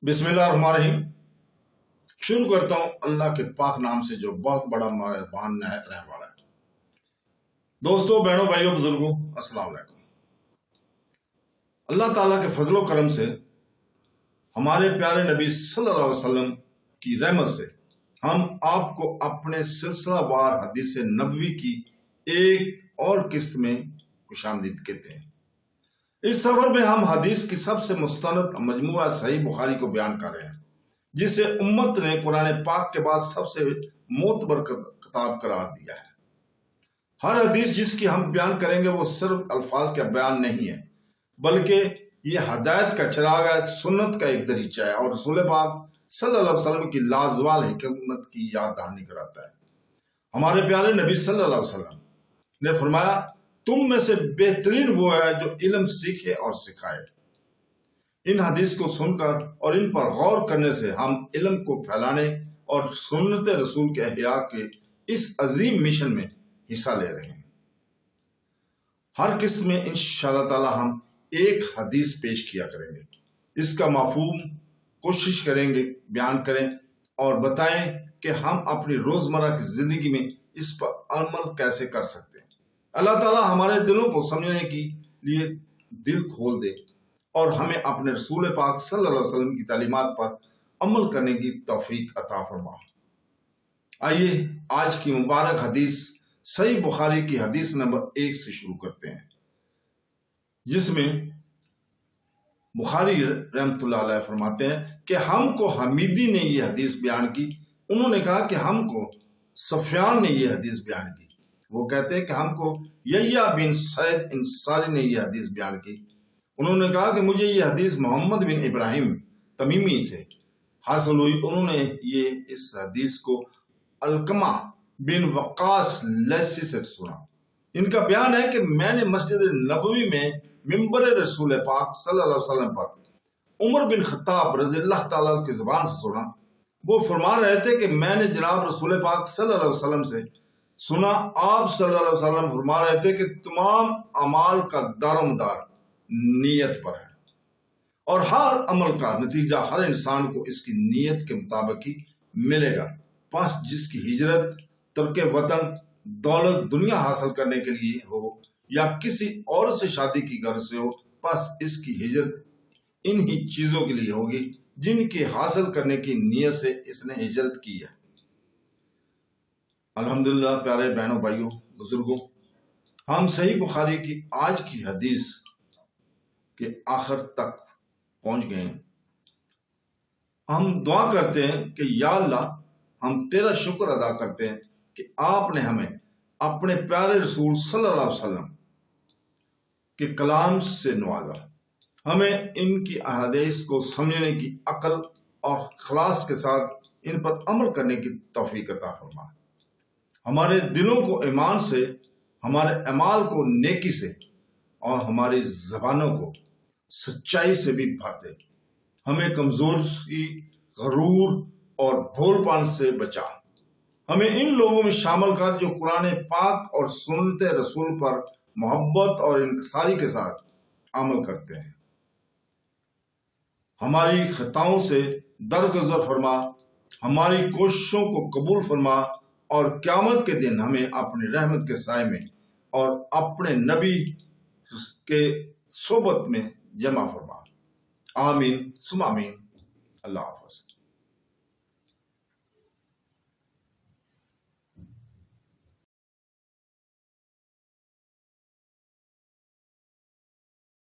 بسم اللہ الرحمن الرحیم۔ شروع کرتا ہوں اللہ کے پاک نام سے جو بہت بڑا مہربان نہایت رحم والا ہے۔ دوستوں، بہنوں، بھائیوں، بزرگوں، السلام علیکم۔ اللہ تعالیٰ کے فضل و کرم سے ہمارے پیارے نبی صلی اللہ علیہ وسلم کی رحمت سے ہم آپ کو اپنے سلسلہ وار حدیث نبوی کی ایک اور قسط میں خوش آمدید کہتے ہیں۔ اس سفر میں ہم حدیث کی سب سے مستند مجموعہ صحیح بخاری کو بیان کر رہے ہیں، جسے امت نے قرآن پاک کے بعد سب سے معتبر کتاب قرار دیا ہے۔ ہر حدیث جس کی ہم بیان کریں گے وہ صرف الفاظ کا بیان نہیں ہے، بلکہ یہ ہدایت کا چراغ ہے، سنت کا ایک دریچہ ہے اور رسول پاک صلی اللہ علیہ وسلم کی لازوال حکمت کی یاد دہانی کراتا ہے۔ ہمارے پیارے نبی صلی اللہ علیہ وسلم نے فرمایا، تم میں سے بہترین وہ ہے جو علم سیکھے اور سکھائے۔ ان حدیث کو سن کر اور ان پر غور کرنے سے ہم علم کو پھیلانے اور سنت رسول کے احیاء کے اس عظیم مشن میں حصہ لے رہے ہیں۔ ہر قسط میں انشاءاللہ تعالی ہم ایک حدیث پیش کیا کریں گے، اس کا مفہوم کوشش کریں گے بیان کریں اور بتائیں کہ ہم اپنی روزمرہ کی زندگی میں اس پر عمل کیسے کر سکتے ہیں۔ اللہ تعالیٰ ہمارے دلوں کو سمجھنے کے لیے دل کھول دے اور ہمیں اپنے رسول پاک صلی اللہ علیہ وسلم کی تعلیمات پر عمل کرنے کی توفیق عطا فرما۔ آئیے آج کی مبارک حدیث صحیح بخاری کی حدیث نمبر 1 سے شروع کرتے ہیں، جس میں بخاری رحمۃ اللہ علیہ فرماتے ہیں کہ ہم کو حمیدی نے یہ حدیث بیان کی۔ انہوں نے کہا کہ ہم کو سفیان نے یہ حدیث بیان کی۔ وہ کہتے ہیں کہ ہم کو یحییٰ بن سعید انصاری نے یہ حدیث بیان کی۔ انہوں نے کہا کہ مجھے یہ حدیث محمد بن ابراہیم تمیمی سے حاصل ہوئی۔ انہوں نے اس حدیث کو علقمہ بن وقاص لیثی سے سنا۔ ان کا بیان ہے کہ میں نے مسجد نبوی میں ممبر رسول پاک صلی اللہ علیہ وسلم پر عمر بن خطاب رضی اللہ تعالیٰ کی زبان سے سنا۔ وہ فرما رہے تھے کہ میں نے جناب رسول پاک صلی اللہ علیہ وسلم سے سنا، آپ صلی اللہ علیہ وسلم فرما رہے تھے کہ تمام اعمال کا دار و مدار نیت پر ہے اور ہر عمل کا نتیجہ ہر انسان کو اس کی نیت کے مطابق ہی ملے گا۔ پس جس کی ہجرت ترک وطن دولت دنیا حاصل کرنے کے لیے ہو یا کسی اور سے شادی کی غرض سے ہو، پس اس کی ہجرت انہی چیزوں کے لیے ہوگی جن کے حاصل کرنے کی نیت سے اس نے ہجرت کی ہے۔ الحمدللہ پیارے بہنوں، بھائیوں، بزرگوں، ہم صحیح بخاری کی آج کی حدیث کے آخر تک پہنچ گئے ہیں۔ ہم دعا کرتے ہیں کہ یا اللہ، ہم تیرا شکر ادا کرتے ہیں کہ آپ نے ہمیں اپنے پیارے رسول صلی اللہ علیہ وسلم کے کلام سے نوازا، ہمیں ان کی احادیث کو سمجھنے کی عقل اور خلاص کے ساتھ ان پر عمل کرنے کی توفیق عطا فرما۔ ہمارے دلوں کو ایمان سے، ہمارے اعمال کو نیکی سے اور ہماری زبانوں کو سچائی سے بھی بھر دے۔ ہمیں کمزوری، غرور اور بھول پن سے بچا۔ ہمیں ان لوگوں میں شامل کر جو قرآن پاک اور سنت رسول پر محبت اور انکساری کے ساتھ عمل کرتے ہیں۔ ہماری خطاؤں سے درگزر فرما، ہماری کوششوں کو قبول فرما اور قیامت کے دن ہمیں اپنی رحمت کے سائے میں اور اپنے نبی کے صحبت میں جمع فرما۔ آمین ثم آمین۔ اللہ حافظ۔